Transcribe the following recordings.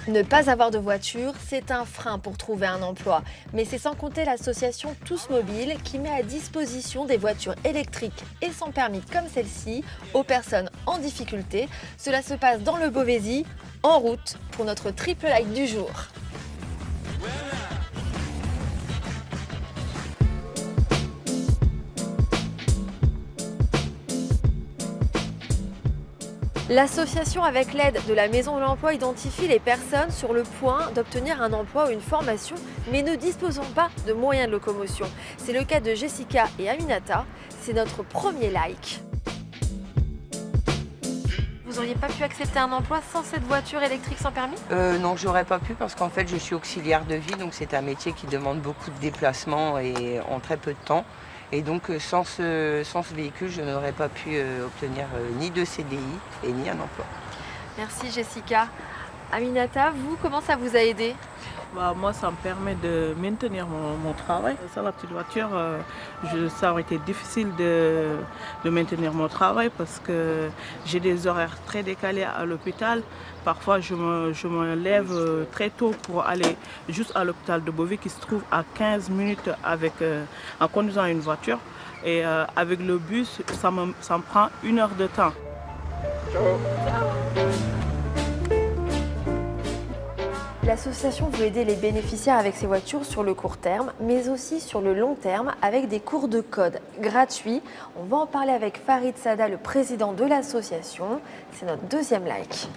Ne pas avoir de voiture, c'est un frein pour trouver un emploi. Mais c'est sans compter l'association Tous Mobiles qui met à disposition des voitures électriques et sans permis comme celle-ci aux personnes en difficulté. Cela se passe dans le Beauvaisis, en route pour notre triple like du jour. L'association, avec l'aide de la Maison de l'Emploi, identifie les personnes sur le point d'obtenir un emploi ou une formation, mais ne disposant pas de moyens de locomotion. C'est le cas de Jessica et Aminata. C'est notre premier like. Vous n'auriez pas pu accepter un emploi sans cette voiture électrique sans permis? Non, j'aurais pas pu parce qu'en fait, je suis auxiliaire de vie, donc c'est un métier qui demande beaucoup de déplacements et en très peu de temps. Et donc, sans ce véhicule, je n'aurais pas pu obtenir ni de CDI et ni un emploi. Merci Jessica. Aminata, vous, comment ça vous a aidé? Moi, ça me permet de maintenir mon travail. Sans la petite voiture, ça aurait été difficile de maintenir mon travail parce que j'ai des horaires très décalés à l'hôpital. Parfois, je me lève très tôt pour aller juste à l'hôpital de Beauvais qui se trouve à 15 minutes en conduisant une voiture. Et avec le bus, ça me prend 1 heure de temps. Ciao. L'association veut aider les bénéficiaires avec ces voitures sur le court terme, mais aussi sur le long terme avec des cours de code gratuits. On va en parler avec Farid Sada, le président de l'association. C'est notre deuxième like.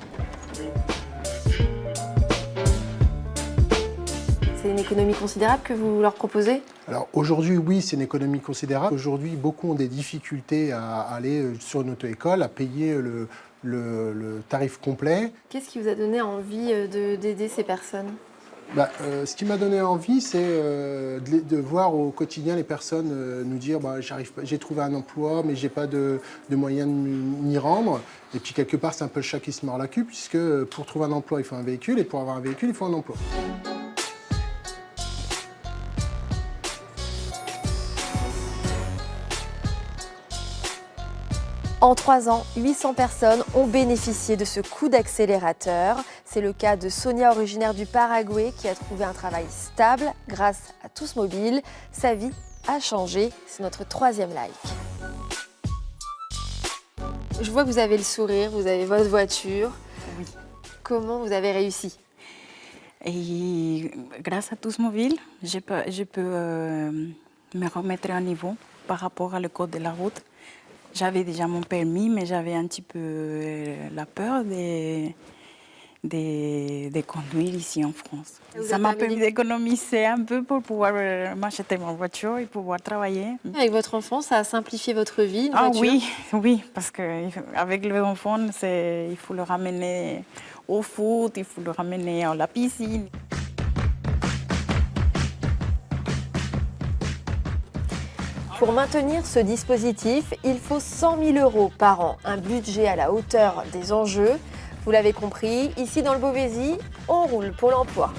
C'est une économie considérable que vous leur proposez? Alors aujourd'hui, oui, c'est une économie considérable. Aujourd'hui, beaucoup ont des difficultés à aller sur une auto-école, à payer le tarif complet. Qu'est-ce qui vous a donné envie d'aider ces personnes? Ce qui m'a donné envie, c'est de voir au quotidien les personnes nous dire j'ai trouvé un emploi, mais j'ai pas de moyens de m'y rendre. Et puis quelque part, c'est un peu le chat qui se mord la queue, puisque pour trouver un emploi, il faut un véhicule, et pour avoir un véhicule, il faut un emploi. En 3 ans, 800 personnes ont bénéficié de ce coup d'accélérateur. C'est le cas de Sonia, originaire du Paraguay, qui a trouvé un travail stable grâce à Tous Mobiles. Sa vie a changé. C'est notre troisième like. Je vois que vous avez le sourire, vous avez votre voiture. Oui. Comment vous avez réussi? Et grâce à Tous Mobiles, je peux me remettre à niveau par rapport à le code de la route. J'avais déjà mon permis, mais j'avais un petit peu la peur de conduire ici en France. Ça m'a permis d'économiser un peu pour pouvoir m'acheter ma voiture et pouvoir travailler. Avec votre enfant, ça a simplifié votre vie, une voiture? Oui, parce qu'avec l'enfant, il faut le ramener au foot, il faut le ramener à la piscine. Pour maintenir ce dispositif, il faut 100 000 € par an, un budget à la hauteur des enjeux. Vous l'avez compris, ici dans le Beauvaisis, on roule pour l'emploi.